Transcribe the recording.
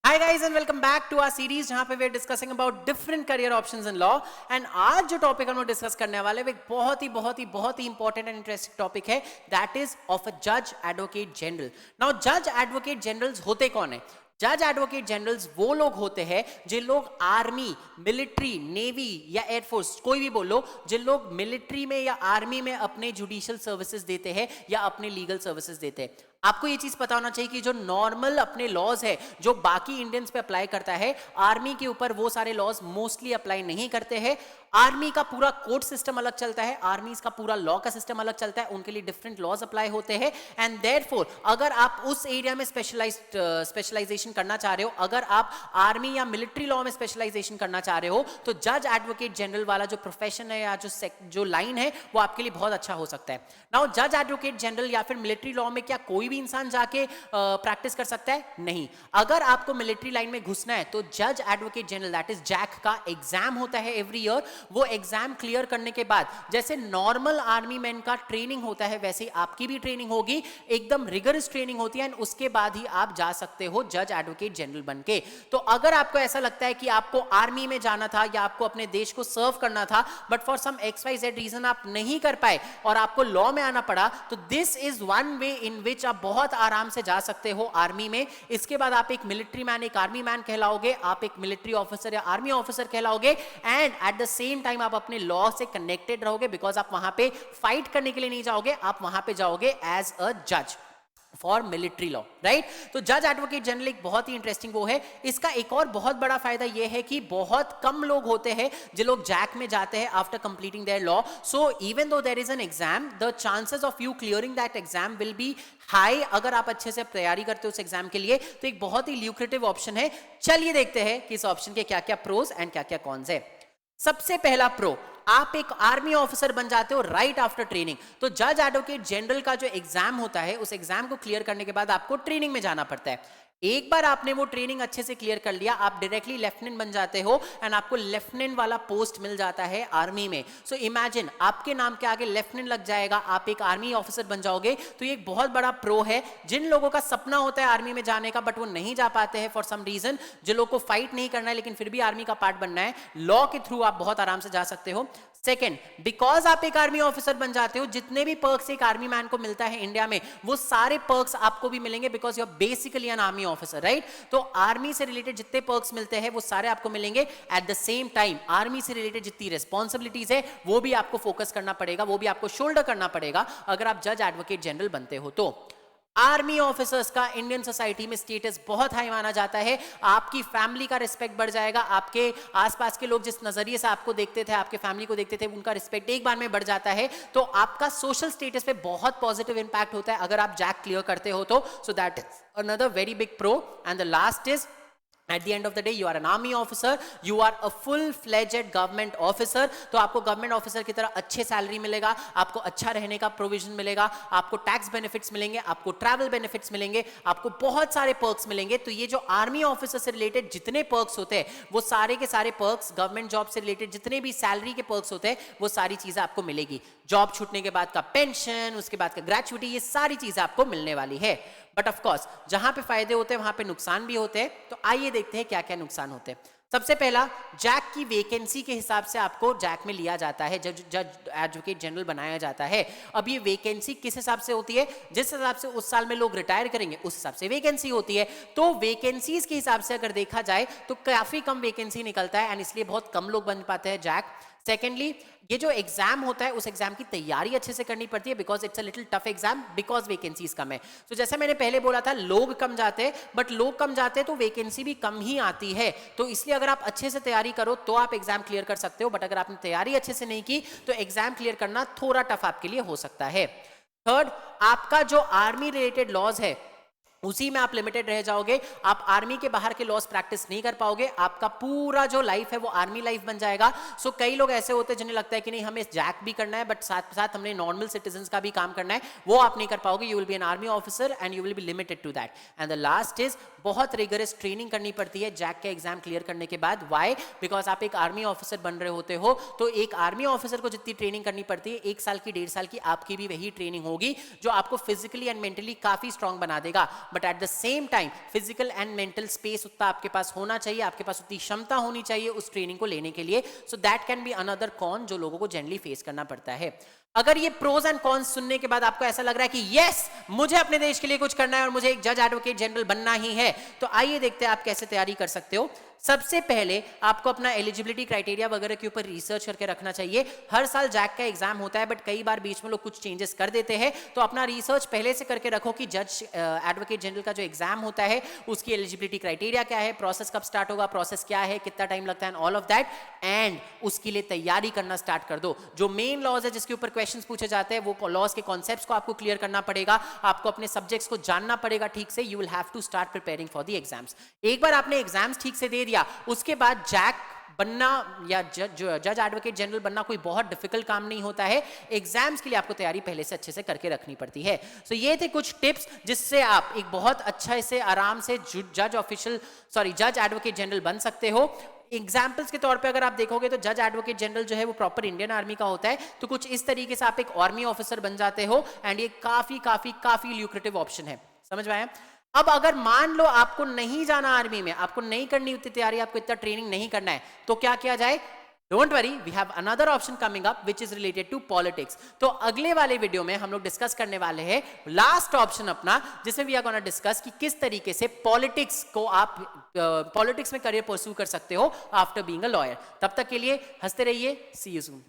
Hi guys and welcome back to our series जहाँ पे we're discussing about different career options in law and आज जो topic हम लोग discuss करने वाले हैं वो एक बहुत ही important and interesting topic है, that is of a judge advocate general. Now judge advocate generals होते कौन है? जज एडवोकेट जनरल्स वो लोग होते हैं जिन लोग आर्मी, मिलिट्री, नेवी या एयरफोर्स, कोई भी बोलो, जिन लोग मिलिट्री में या आर्मी में अपने जुडिशियल सर्विसेज देते हैं या अपने लीगल सर्विसेज देते हैं. आपको ये चीज पता होना चाहिए कि जो नॉर्मल अपने लॉज है जो बाकी इंडियंस पे अप्लाई करता है, आर्मी के ऊपर वो सारे लॉज मोस्टली अप्लाई नहीं करते हैं. आर्मी का पूरा कोर्ट सिस्टम अलग चलता है, आर्मी का पूरा लॉ का सिस्टम अलग चलता है, उनके लिए डिफरेंट लॉज अप्लाई होते हैं. एंड देयरफॉर अगर आप उस एरिया में स्पेशलाइजेशन करना चाह रहे हो, अगर आप आर्मी या मिलिट्री लॉ में स्पेशलाइजेशन करना चाह रहे हो, तो जज एडवोकेट जनरल वाला जो प्रोफेशन है या जो लाइन है वो आपके लिए बहुत अच्छा हो सकता है. नाउ जज एडवोकेट जनरल या फिर मिलिट्री लॉ में क्या कोई भी इंसान जाके प्रैक्टिस कर सकता है? नहीं. अगर आपको मिलिट्री लाइन में घुसना है तो जज advocate general that is JAG का एग्जाम होता है एवरी ईयर. वो एग्जाम क्लियर करने के बाद जैसे नॉर्मल आर्मी मैन का ट्रेनिंग होता है वैसे ही आपकी भी ट्रेनिंग होगी, एकदम रिगरस ट्रेनिंग होती है एंड उसके बाद ही आप जा सकते हो जज एडवोकेट जनरल बनके. तो अगर आपको ऐसा लगता है कि आपको आर्मी में जाना था या आपको अपने देश को सर्व करना था but for some XYZ reason आप नहीं कर पाए और आपको लॉ में आना पड़ा, तो दिस इज वन वे इन विच आप बहुत आराम से जा सकते हो आर्मी में. इसके बाद आप एक मिलिट्री मैन, एक आर्मी मैन कहलाओगे, आप एक मिलिट्री ऑफिसर या आर्मी ऑफिसर कहलाओगे and at the same time आप अपने लॉ से कनेक्टेड रहोगे बिकॉज आप वहां पे फाइट करने के लिए नहीं जाओगे, आप वहां पे जाओगे एज अ जज फॉर मिलिट्री लॉ, राइट. तो जज एडवोकेट जनरल एक बहुत ही इंटरेस्टिंग वो है. इसका एक और बहुत बड़ा फायदा ये है कि बहुत कम लोग होते हैं जो लोग जैक में जाते हैं after completing their law. So even though there is an exam, the chances of you clearing that exam will be high. अगर आप अच्छे से तैयारी करते हो उस एग्जाम के लिए तो एक बहुत ही ल्यूक्रेटिव ऑप्शन है. चलिए देखते हैं कि इस ऑप्शन के क्या क्या प्रोज एंड क्या क्या कॉन्स है. सबसे पहला प्रो, आप एक आर्मी ऑफिसर बन जाते हो राइट आफ्टर ट्रेनिंग. तो जज एडवोकेट जनरल का जो एग्जाम होता है उस एग्जाम को क्लियर करने के बाद आपको ट्रेनिंग में जाना पड़ता है. एक बार आपने वो ट्रेनिंग अच्छे से क्लियर कर लिया, आप डायरेक्टली लेफ्टिनेंट बन जाते हो एंड आपको लेफ्टिनेंट वाला पोस्ट मिल जाता है आर्मी में. सो इमेजिन आपके नाम के आगे लेफ्टिनेंट लग जाएगा, आप एक आर्मी ऑफिसर बन जाओगे. तो ये एक बहुत बड़ा प्रो है. जिन लोगों का सपना होता है आर्मी में जाने का बट वो नहीं जा पाते हैं फॉर सम रीजन, जिन लोगों को फाइट नहीं करना है लेकिन फिर भी आर्मी का पार्ट बनना है, लॉ के थ्रू आप बहुत आराम से जा सकते हो. सेकेंड, बिकॉज आप एक आर्मी ऑफिसर बन जाते हो, जितने भी पर्क्स एक आर्मी मैन को मिलता है इंडिया में वो सारे पर्क्स आपको भी मिलेंगे because you are basically an army officer, right. तो आर्मी से रिलेटेड जितने पर्क्स मिलते हैं वो सारे आपको मिलेंगे. At the same time army से रिलेटेड जितनी रिस्पॉन्सिबिलिटीज है वो भी आपको फोकस करना पड़ेगा, वो भी आपको शोल्डर करना पड़ेगा अगर आप जज एडवोकेट जनरल बनते हो. तो आर्मी ऑफिसर्स का इंडियन सोसाइटी में स्टेटस बहुत हाई माना जाता है. आपकी फैमिली का रिस्पेक्ट बढ़ जाएगा, आपके आसपास के लोग जिस नजरिए से आपको देखते थे, आपके फैमिली को देखते थे, उनका रिस्पेक्ट एक बार में बढ़ जाता है. तो आपका सोशल स्टेटस पे बहुत पॉजिटिव इंपैक्ट होता है अगर आप जैक क्लियर करते हो तो. So that is another very big pro. And the last is at the end of the day you are an army officer, you are a full-fledged government officer. तो आपको government officer की तरह अच्छे salary मिलेगा, आपको अच्छा रहने का प्रोविजन मिलेगा, आपको टैक्स बेनिफिट्स मिलेंगे, आपको ट्रैवल बेनिफिट्स मिलेंगे, आपको बहुत सारे पर्क्स मिलेंगे. तो ये जो आर्मी ऑफिसर से रिलेटेड जितने पर्क्स होते हैं वो सारे के सारे पर्क्स, गवर्नमेंट जॉब से रिलेटेड जितने भी सैलरी के पर्क्स होते हैं वो सारी चीजें आपको मिलेगी. जॉब छूटने के बाद का पेंशन, उसके बाद का ग्रेचुइटी, ये सारी चीजें आपको मिलने वाली है. बट ऑफ कोर्स जहां पे फायदे होते हैं वहां पे नुकसान भी होते हैं. तो आइए देखते हैं क्या क्या नुकसान होते हैं. सबसे पहला, जैक की वैकेंसी के हिसाब से आपको जैक में लिया जाता है, जज एडवोकेट जनरल बनाया जाता है. अब ये वैकेंसी किस हिसाब से होती है? जिस हिसाब से उस साल में लोग रिटायर करेंगे उस हिसाब से वैकेंसी होती है. तो वैकेंसीज के हिसाब से अगर देखा जाए तो काफी कम वैकेंसी निकलता है एंड इसलिए बहुत कम लोग बन पाते हैं जैक. सेकेंडली, ये जो एग्जाम होता है उस एग्जाम की तैयारी अच्छे से करनी पड़ती है because it's a little tough exam because vacancies कम है. तो जैसा मैंने पहले बोला था, लोग कम जाते हैं बट लोग कम जाते हैं तो वैकेंसी भी कम ही आती है. तो इसलिए अगर आप अच्छे से तैयारी करो तो आप एग्जाम क्लियर कर सकते हो, बट अगर आपने तैयारी अच्छे से नहीं की तो एग्जाम क्लियर करना थोड़ा टफ आपके लिए हो सकता है. थर्ड, आपका जो आर्मी रिलेटेड लॉज है उसी में आप लिमिटेड रह जाओगे, आप आर्मी के बाहर के लॉस प्रैक्टिस नहीं कर पाओगे, आपका पूरा जो लाइफ है वो आर्मी लाइफ बन जाएगा. सो कई लोग ऐसे होते हैं जिन्हें लगता है कि नहीं हमें जैक भी करना है बट साथ साथ हमने नॉर्मल सिटीजंस का भी काम करना है, वो आप नहीं कर पाओगे. You will be an army officer and you will be limited to that. And the last is, बहुत रिगरस ट्रेनिंग करनी पड़ती है जैक के एग्जाम क्लियर करने के बाद. वाई? बिकॉज आप एक आर्मी ऑफिसर बन रहे होते हो, तो एक आर्मी ऑफिसर को जितनी ट्रेनिंग करनी पड़ती है 1 साल की 1.5 साल की आपकी भी वही ट्रेनिंग होगी जो आपको फिजिकली एंड मेंटली काफी स्ट्रांग बना देगा. But at the same time physical and mental space उतना आपके पास होना चाहिए, आपके पास उतनी क्षमता होनी चाहिए उस ट्रेनिंग को लेने के लिए. So that can be another con जो लोगों को जनरली फेस करना पड़ता है. अगर ये प्रोज एंड कॉन्स सुनने के बाद आपको ऐसा लग रहा है कि यस मुझे अपने देश के लिए कुछ करना है और मुझे एक जज एडवोकेट जनरल बनना ही है, तो आइए देखते हैं आप कैसे तैयारी कर सकते हो. सबसे पहले आपको अपना एलिजिबिलिटी क्राइटेरिया वगैरह के ऊपर रिसर्च करके रखना चाहिए. हर साल जैक का एग्जाम होता है बट कई बार बीच में लोग कुछ चेंजेस कर देते हैं, तो अपना रिसर्च पहले से करके रखो कि जज एडवोकेट जनरल का जो एग्जाम होता है उसकी एलिजिबिलिटी क्राइटेरिया क्या है, प्रोसेस कब स्टार्ट होगा, प्रोसेस क्या है, कितना टाइम लगता है, ऑल ऑफ दैट. एंड उसके लिए तैयारी करना स्टार्ट कर दो. जो मेन लॉज है जिसके ऊपर क्वेश्चंस पूछे जाते हैं वो लॉज के कॉन्सेप्ट्स को आपको क्लियर करना पड़ेगा, आपको अपने सब्जेक्ट्स को जानना पड़ेगा ठीक से. You will have to start preparing for the exams. एक बार आपने एग्जाम्स ठीक से दे दिया उसके बाद जैक बनना या जज एडवोकेट जनरल बनना कोई बहुत डिफिकल्ट काम नहीं होता है. एग्जाम्स के लिए आपको तैयारी पहले से अच्छे से करके रखनी पड़ती है. सो ये थे कुछ टिप्स जिससे आप एक बहुत अच्छा से आराम से जज एडवोकेट जनरल बन सकते हो. एग्जाम्पल्स के तौर पे अगर आप देखोगे तो जज एडवोकेट जनरल जो है वो प्रॉपर इंडियन आर्मी का होता है, तो कुछ इस तरीके से आप एक आर्मी ऑफिसर बन जाते हो. एंड ये काफी काफी काफी ल्यूक्रेटिव ऑप्शन है. समझ में आया? अब अगर मान लो आपको नहीं जाना आर्मी में, आपको नहीं करनी उतनी तैयारी, आपको इतना ट्रेनिंग नहीं करना है, तो क्या किया जाए? Don't worry, we have another option coming up which is related to politics. तो अगले वाले वीडियो में हम लोग डिस्कस करने वाले हैं लास्ट ऑप्शन अपना, जिसमें वी आर गोना डिस्कस कि किस तरीके से पॉलिटिक्स को आप पॉलिटिक्स में करियर परस्यू कर सकते हो आफ्टर बीइंग अ लॉयर. तब तक के लिए हंसते रहिए. सी यू सून.